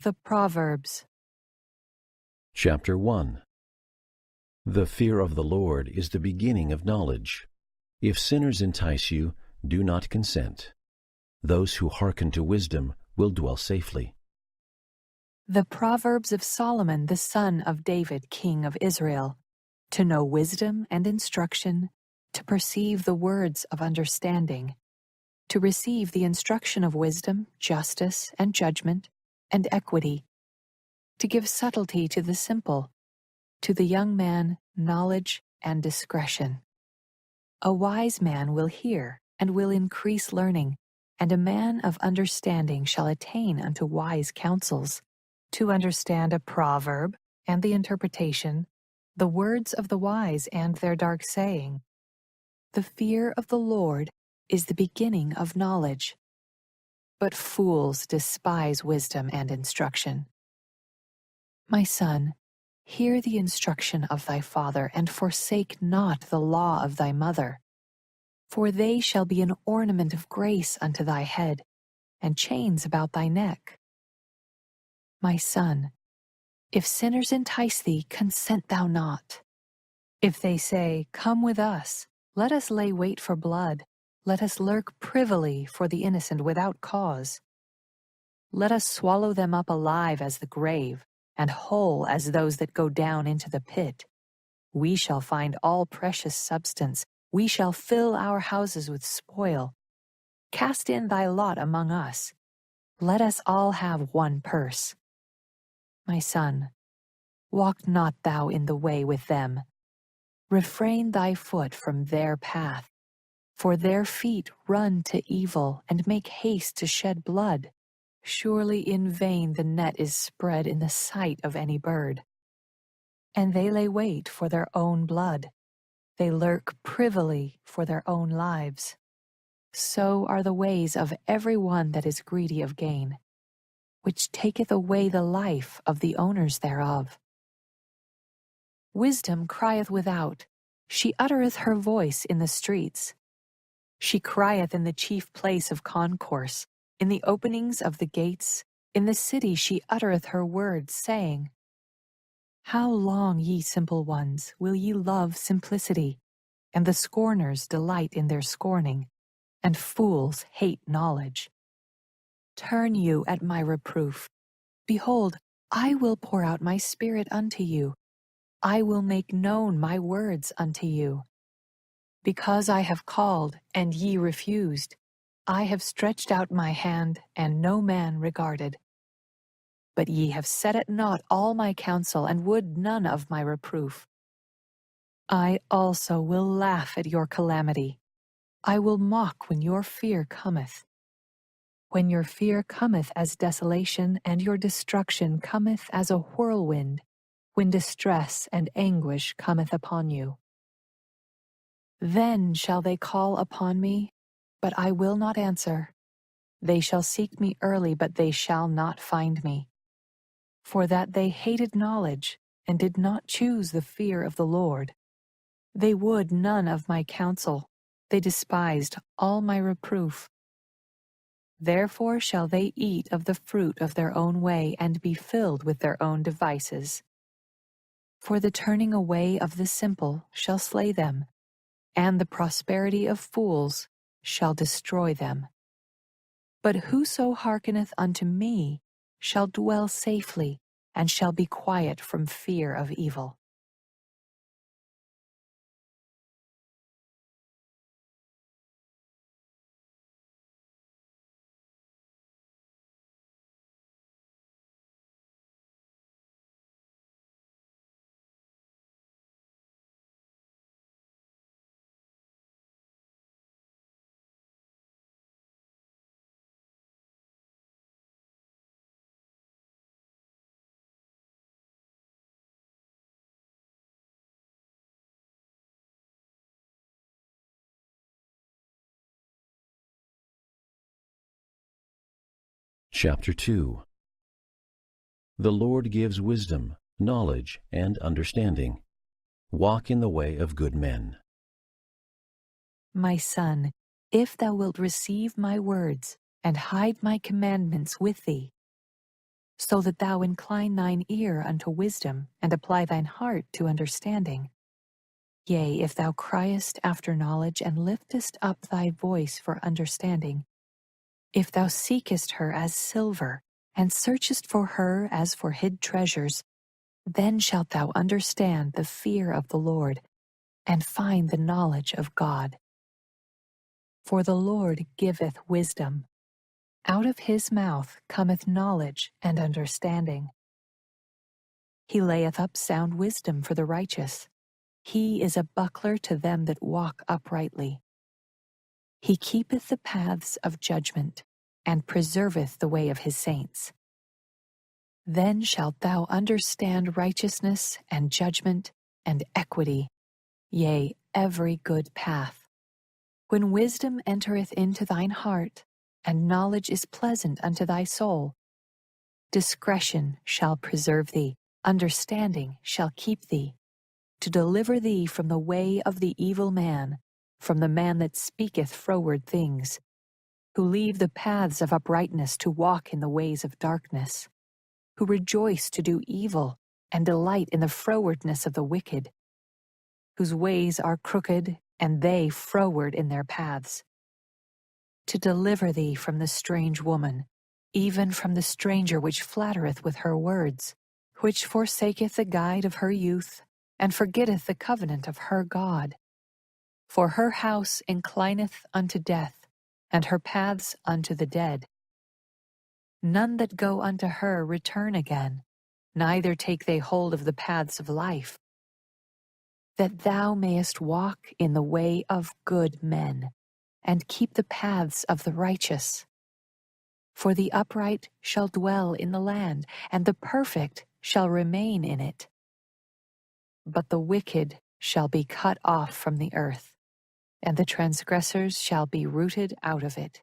The Proverbs. Chapter 1. The fear of the Lord is the beginning of knowledge. If sinners entice you, do not consent. Those who hearken to wisdom will dwell safely. The Proverbs of Solomon the son of David, king of Israel, to know wisdom and instruction, to perceive the words of understanding, to receive the instruction of wisdom, justice, and judgment, and equity, to give subtlety to the simple, to the young man knowledge and discretion. A wise man will hear and will increase learning, and a man of understanding shall attain unto wise counsels, to understand a proverb and the interpretation, the words of the wise and their dark saying. The fear of the Lord is the beginning of knowledge, but fools despise wisdom and instruction. My son, hear the instruction of thy father, and forsake not the law of thy mother. For they shall be an ornament of grace unto thy head, and chains about thy neck. My son, if sinners entice thee, consent thou not. If they say, Come with us, let us lay wait for blood, let us lurk privily for the innocent without cause. Let us swallow them up alive as the grave, and whole as those that go down into the pit. We shall find all precious substance, we shall fill our houses with spoil. Cast in thy lot among us. Let us all have one purse. My son, walk not thou in the way with them. Refrain thy foot from their path, for their feet run to evil and make haste to shed blood. Surely in vain the net is spread in the sight of any bird. And they lay wait for their own blood. They lurk privily for their own lives. So are the ways of every one that is greedy of gain, which taketh away the life of the owners thereof. Wisdom crieth without, she uttereth her voice in the streets. She crieth in the chief place of concourse, in the openings of the gates, in the city she uttereth her words, saying, How long, ye simple ones, will ye love simplicity? And the scorners delight in their scorning, and fools hate knowledge. Turn you at my reproof. Behold, I will pour out my spirit unto you. I will make known my words unto you. Because I have called, and ye refused, I have stretched out my hand, and no man regarded. But ye have set at naught all my counsel, and would none of my reproof. I also will laugh at your calamity. I will mock when your fear cometh. When your fear cometh as desolation, and your destruction cometh as a whirlwind, when distress and anguish cometh upon you. Then shall they call upon me, but I will not answer. They shall seek me early, but they shall not find me. For that they hated knowledge, and did not choose the fear of the Lord. They would none of my counsel, they despised all my reproof. Therefore shall they eat of the fruit of their own way, and be filled with their own devices. For the turning away of the simple shall slay them, and the prosperity of fools shall destroy them. But whoso hearkeneth unto me shall dwell safely, and shall be quiet from fear of evil. Chapter 2. The Lord gives wisdom, knowledge, and understanding. Walk in the way of good men. My son, if thou wilt receive my words, and hide my commandments with thee, so that thou incline thine ear unto wisdom, and apply thine heart to understanding. Yea, if thou criest after knowledge, and liftest up thy voice for understanding, if thou seekest her as silver, and searchest for her as for hid treasures, then shalt thou understand the fear of the Lord, and find the knowledge of God. For the Lord giveth wisdom. Out of his mouth cometh knowledge and understanding. He layeth up sound wisdom for the righteous. He is a buckler to them that walk uprightly. He keepeth the paths of judgment, and preserveth the way of his saints. Then shalt thou understand righteousness and judgment and equity, yea, every good path. When wisdom entereth into thine heart, and knowledge is pleasant unto thy soul, discretion shall preserve thee, understanding shall keep thee, to deliver thee from the way of the evil man, from the man that speaketh froward things, who leave the paths of uprightness to walk in the ways of darkness, who rejoice to do evil, and delight in the frowardness of the wicked, whose ways are crooked, and they froward in their paths. To deliver thee from the strange woman, even from the stranger which flattereth with her words, which forsaketh the guide of her youth, and forgetteth the covenant of her God. For her house inclineth unto death, and her paths unto the dead. None that go unto her return again, neither take they hold of the paths of life. That thou mayest walk in the way of good men, and keep the paths of the righteous. For the upright shall dwell in the land, and the perfect shall remain in it. But the wicked shall be cut off from the earth, and the transgressors shall be rooted out of it.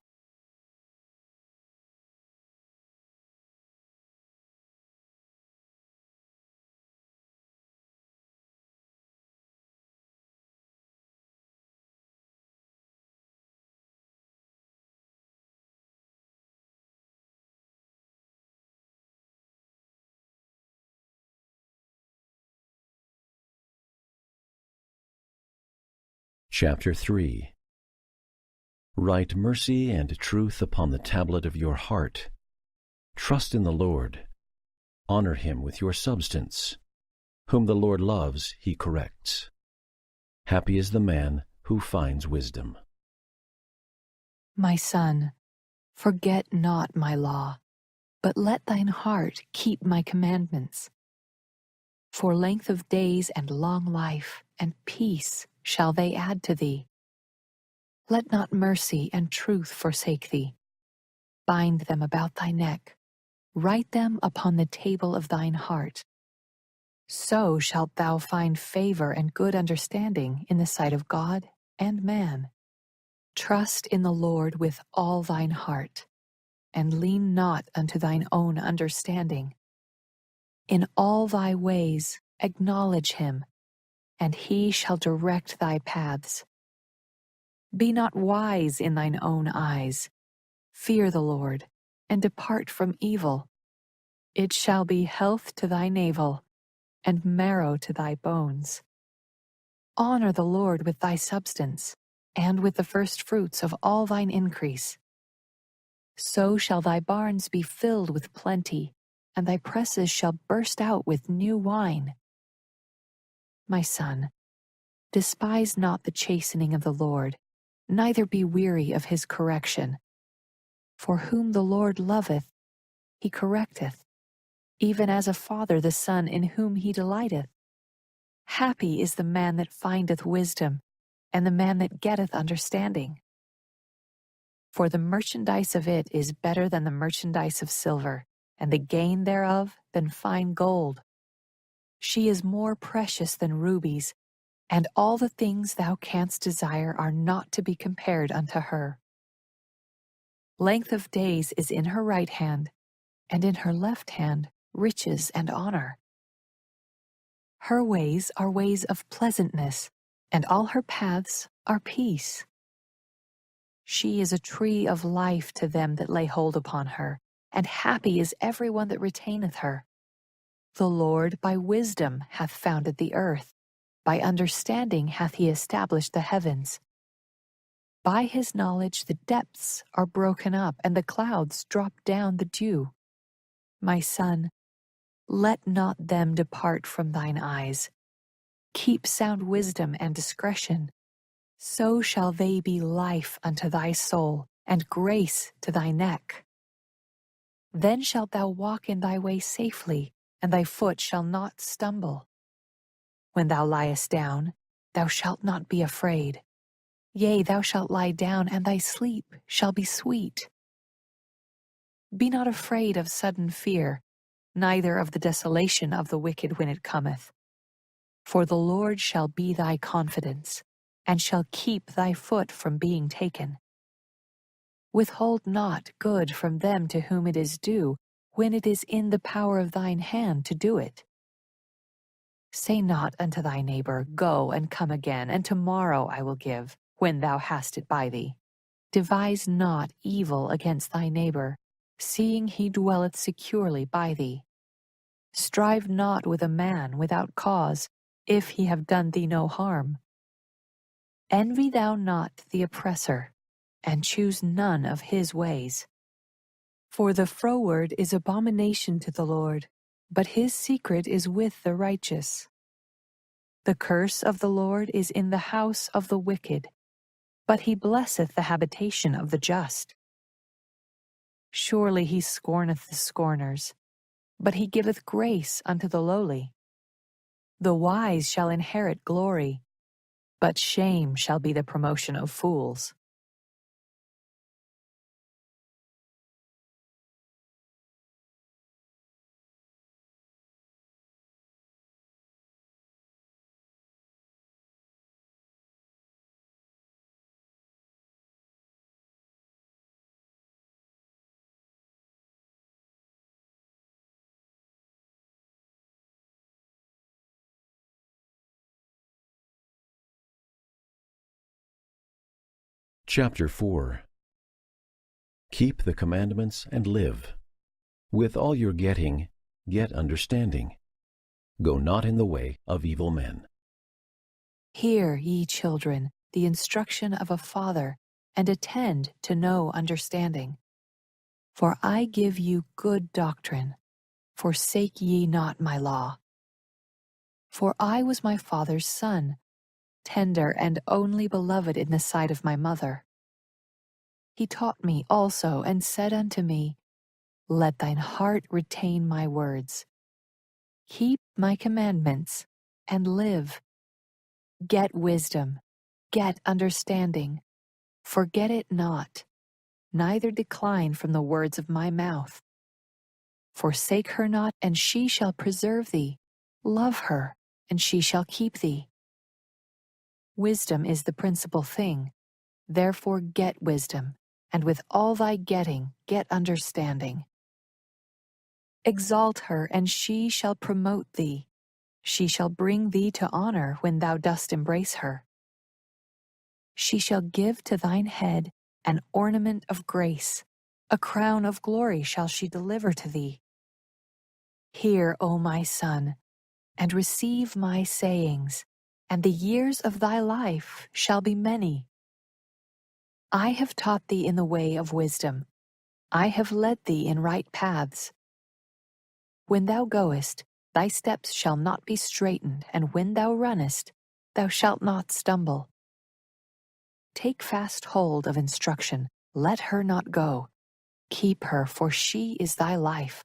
Chapter 3. Write mercy and truth upon the tablet of your heart. Trust in the Lord. Honor him with your substance. Whom the Lord loves, he corrects. Happy is the man who finds wisdom. My son, forget not my law, but let thine heart keep my commandments. For length of days and long life and peace shall they add to thee. Let not mercy and truth forsake thee. Bind them about thy neck. Write them upon the table of thine heart. So shalt thou find favor and good understanding in the sight of God and man. Trust in the Lord with all thine heart, and lean not unto thine own understanding. In all thy ways acknowledge him, and he shall direct thy paths. Be not wise in thine own eyes. Fear the Lord, and depart from evil. It shall be health to thy navel, and marrow to thy bones. Honor the Lord with thy substance, and with the firstfruits of all thine increase. So shall thy barns be filled with plenty, and thy presses shall burst out with new wine. My son, despise not the chastening of the Lord, neither be weary of his correction. For whom the Lord loveth, he correcteth, even as a father the son in whom he delighteth. Happy is the man that findeth wisdom, and the man that getteth understanding. For the merchandise of it is better than the merchandise of silver, and the gain thereof than fine gold. She is more precious than rubies, and all the things thou canst desire are not to be compared unto her. Length of days is in her right hand, and in her left hand riches and honor. Her ways are ways of pleasantness, and all her paths are peace. She is a tree of life to them that lay hold upon her, and happy is every one that retaineth her. The Lord by wisdom hath founded the earth, by understanding hath he established the heavens. By his knowledge the depths are broken up, and the clouds drop down the dew. My son, let not them depart from thine eyes. Keep sound wisdom and discretion. So shall they be life unto thy soul, and grace to thy neck. Then shalt thou walk in thy way safely, and thy foot shall not stumble. When thou liest down, thou shalt not be afraid. Yea, thou shalt lie down, and thy sleep shall be sweet. Be not afraid of sudden fear, neither of the desolation of the wicked when it cometh. For the Lord shall be thy confidence, and shall keep thy foot from being taken. Withhold not good from them to whom it is due, when it is in the power of thine hand to do it. Say not unto thy neighbor, Go and come again, and tomorrow I will give, when thou hast it by thee. Devise not evil against thy neighbor, seeing he dwelleth securely by thee. Strive not with a man without cause, if he have done thee no harm. Envy thou not the oppressor, and choose none of his ways. For the froward is abomination to the Lord, but his secret is with the righteous. The curse of the Lord is in the house of the wicked, but he blesseth the habitation of the just. Surely he scorneth the scorners, but he giveth grace unto the lowly. The wise shall inherit glory, but shame shall be the promotion of fools. Chapter 4. Keep the commandments and live. With all your getting, get understanding. Go not in the way of evil men. Hear, ye children, the instruction of a father, and attend to know understanding. For I give you good doctrine. Forsake ye not my law. For I was my father's son, tender and only beloved in the sight of my mother. He taught me also, and said unto me, Let thine heart retain my words. Keep my commandments, and live. Get wisdom, get understanding. Forget it not, neither decline from the words of my mouth. Forsake her not, and she shall preserve thee. Love her, and she shall keep thee. Wisdom is the principal thing. Therefore get wisdom, and with all thy getting, get understanding. Exalt her, and she shall promote thee. She shall bring thee to honor when thou dost embrace her. She shall give to thine head an ornament of grace. A crown of glory shall she deliver to thee. Hear, O my son, and receive my sayings, and the years of thy life shall be many. I have taught thee in the way of wisdom. I have led thee in right paths. When thou goest, thy steps shall not be straitened, and when thou runnest, thou shalt not stumble. Take fast hold of instruction, let her not go. Keep her, for she is thy life.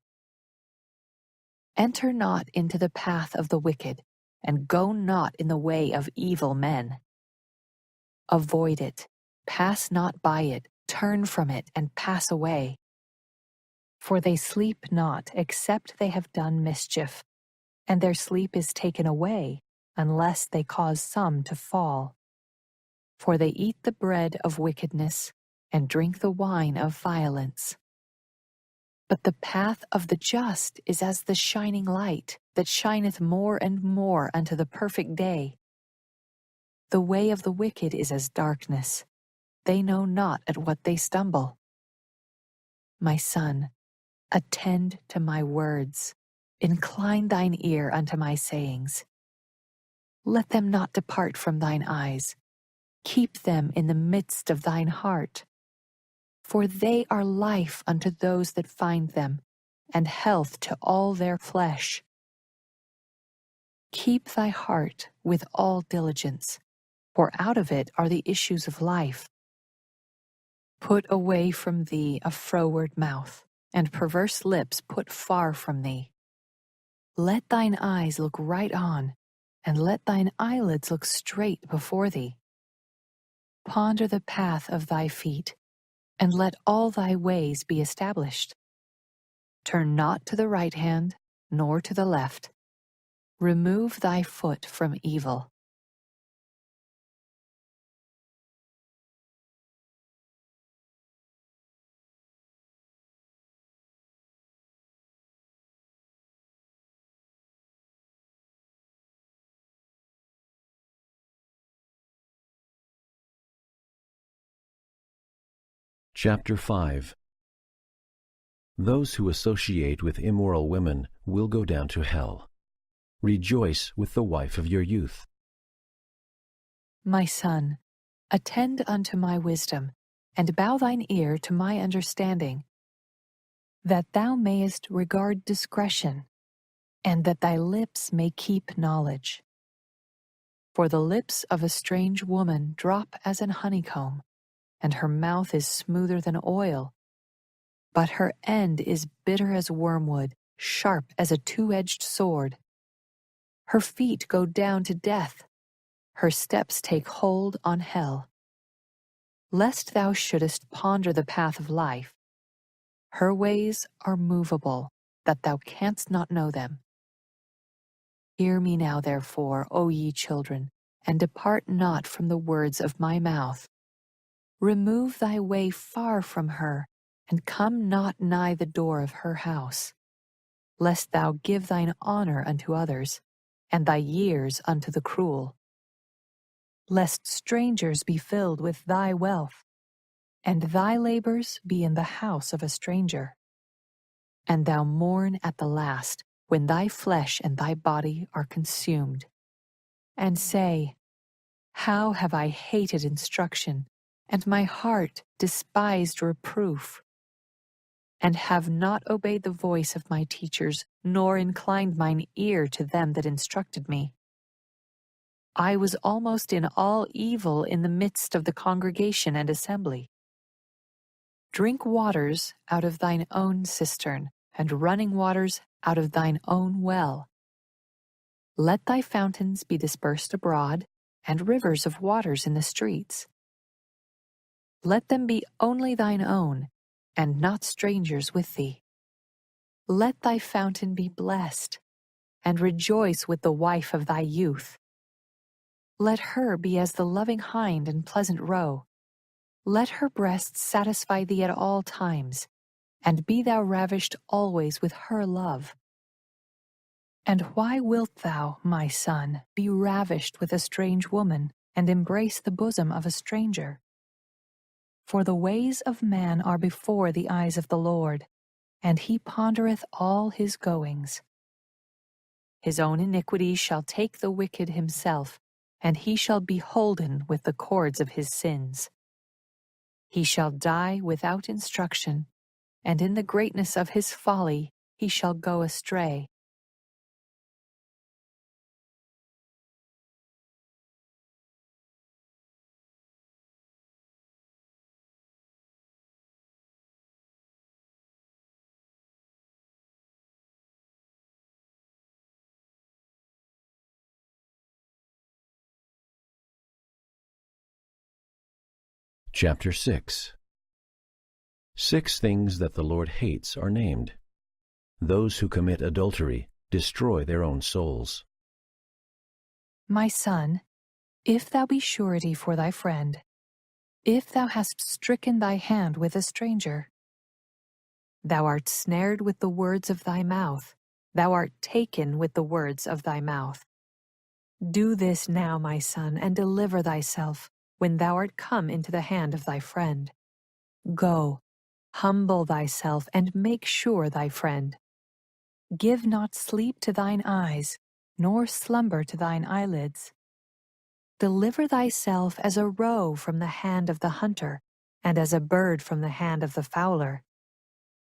Enter not into the path of the wicked, and go not in the way of evil men. Avoid it, pass not by it, turn from it, and pass away. For they sleep not, except they have done mischief, and their sleep is taken away, unless they cause some to fall. For they eat the bread of wickedness, and drink the wine of violence. But the path of the just is as the shining light, that shineth more and more unto the perfect day. The way of the wicked is as darkness. They know not at what they stumble. My son, Attend to my words. Incline thine ear unto my sayings. Let them not depart from thine eyes. Keep them in the midst of thine heart. For they are life unto those that find them, and health to all their flesh. Keep thy heart with all diligence, for out of it are the issues of life. Put away from thee a froward mouth, and perverse lips put far from thee. Let thine eyes look right on, and let thine eyelids look straight before thee. Ponder the path of thy feet, and let all thy ways be established. Turn not to the right hand, nor to the left. Remove thy foot from evil. Chapter 5. Those who associate with immoral women will go down to hell. Rejoice with the wife of your youth. My son, attend unto my wisdom, and bow thine ear to my understanding, that thou mayest regard discretion, and that thy lips may keep knowledge. For the lips of a strange woman drop as an honeycomb, and her mouth is smoother than oil. But her end is bitter as wormwood, sharp as a two-edged sword. Her feet go down to death. Her steps take hold on hell. Lest thou shouldest ponder the path of life, her ways are movable, that thou canst not know them. Hear me now, therefore, O ye children, and depart not from the words of my mouth. Remove thy way far from her, and come not nigh the door of her house, lest thou give thine honor unto others, and thy years unto the cruel. Lest strangers be filled with thy wealth, and thy labors be in the house of a stranger. And thou mourn at the last, when thy flesh and thy body are consumed, and say, How have I hated instruction, and my heart despised reproof, and have not obeyed the voice of my teachers, nor inclined mine ear to them that instructed me. I was almost in all evil in the midst of the congregation and assembly. Drink waters out of thine own cistern, and running waters out of thine own well. Let thy fountains be dispersed abroad, and rivers of waters in the streets. Let them be only thine own, and not strangers with thee. Let thy fountain be blessed, and rejoice with the wife of thy youth. Let her be as the loving hind and pleasant roe. Let her breasts satisfy thee at all times, and be thou ravished always with her love. And why wilt thou, my son, be ravished with a strange woman, and embrace the bosom of a stranger? For the ways of man are before the eyes of the Lord, and he pondereth all his goings. His own iniquity shall take the wicked himself, and he shall be holden with the cords of his sins. He shall die without instruction, and in the greatness of his folly he shall go astray. Chapter 6. 6 things that the Lord hates are named. Those who commit adultery destroy their own souls. My son, if thou be surety for thy friend, if thou hast stricken thy hand with a stranger, thou art snared with the words of thy mouth, thou art taken with the words of thy mouth. Do this now, my son, and deliver thyself, when thou art come into the hand of thy friend. Go, Humble thyself and make sure thy friend. Give not sleep to thine eyes, nor slumber to thine eyelids. Deliver thyself as a roe from the hand of the hunter, and as a bird from the hand of the fowler.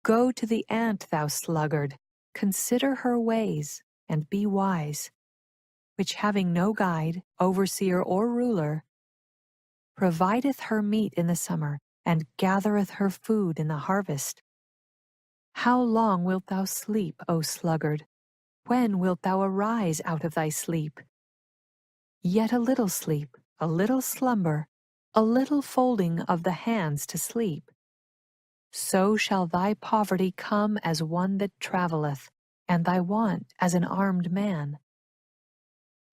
Go to the ant, thou sluggard, consider her ways, and be wise, which having no guide, overseer, or ruler, provideth her meat in the summer, and gathereth her food in the harvest. How long wilt thou sleep, O sluggard? When wilt thou arise out of thy sleep? Yet a little sleep, a little slumber, a little folding of the hands to sleep. So shall thy poverty come as one that travelleth, and thy want as an armed man.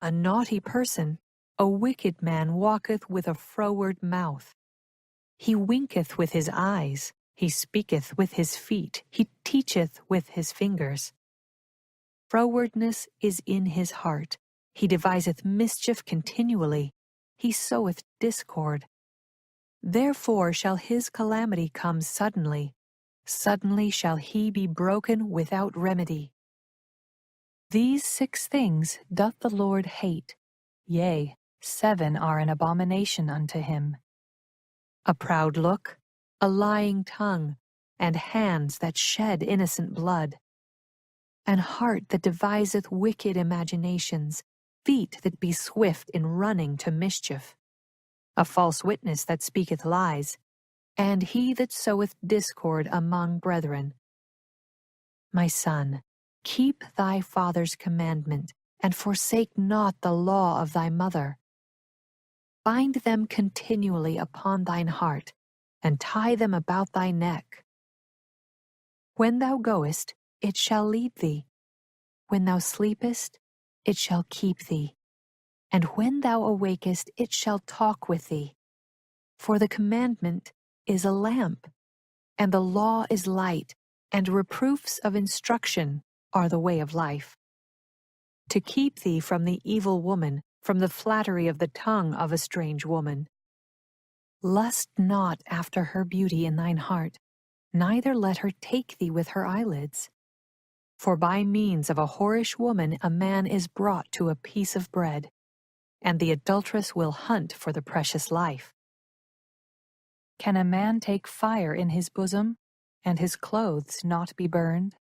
A naughty person, a wicked man walketh with a froward mouth. He winketh with his eyes, he speaketh with his feet, he teacheth with his fingers. Frowardness is in his heart, he deviseth mischief continually, he soweth discord. Therefore shall his calamity come suddenly, suddenly shall he be broken without remedy. These 6 things doth the Lord hate, yea, 7 are an abomination unto him: a proud look, a lying tongue, and hands that shed innocent blood, an heart that deviseth wicked imaginations, feet that be swift in running to mischief, a false witness that speaketh lies, and he that soweth discord among brethren. My son, keep thy father's commandment, and forsake not the law of thy mother. Bind them continually upon thine heart, and tie them about thy neck. When thou goest, it shall lead thee. When thou sleepest, it shall keep thee. And when thou awakest, it shall talk with thee. For the commandment is a lamp, and the law is light, and reproofs of instruction are the way of life. To keep thee from the evil woman, from the flattery of the tongue of a strange woman. Lust not after her beauty in thine heart, neither let her take thee with her eyelids. For by means of a whorish woman a man is brought to a piece of bread, and the adulteress will hunt for the precious life. Can a man take fire in his bosom, and his clothes not be burned?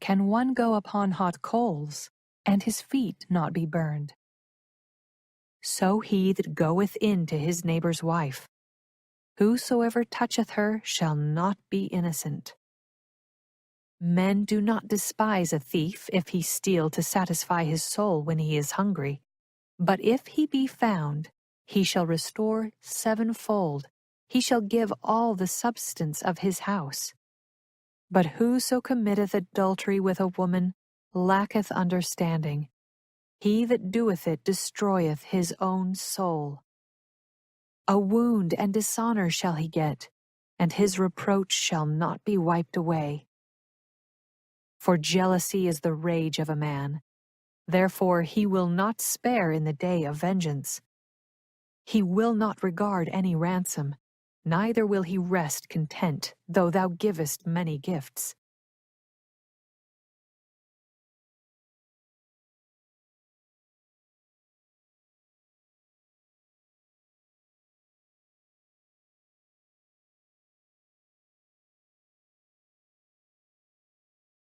Can one go upon hot coals, and his feet not be burned? So he that goeth in to his neighbor's wife, whosoever toucheth her shall not be innocent. Men do not despise a thief if he steal to satisfy his soul when he is hungry, but if he be found, he shall restore 7-fold, he shall give all the substance of his house. But whoso committeth adultery with a woman lacketh understanding. He that doeth it destroyeth his own soul. A wound and dishonor shall he get, and his reproach shall not be wiped away. For jealousy is the rage of a man, therefore he will not spare in the day of vengeance. He will not regard any ransom, neither will he rest content, though thou givest many gifts.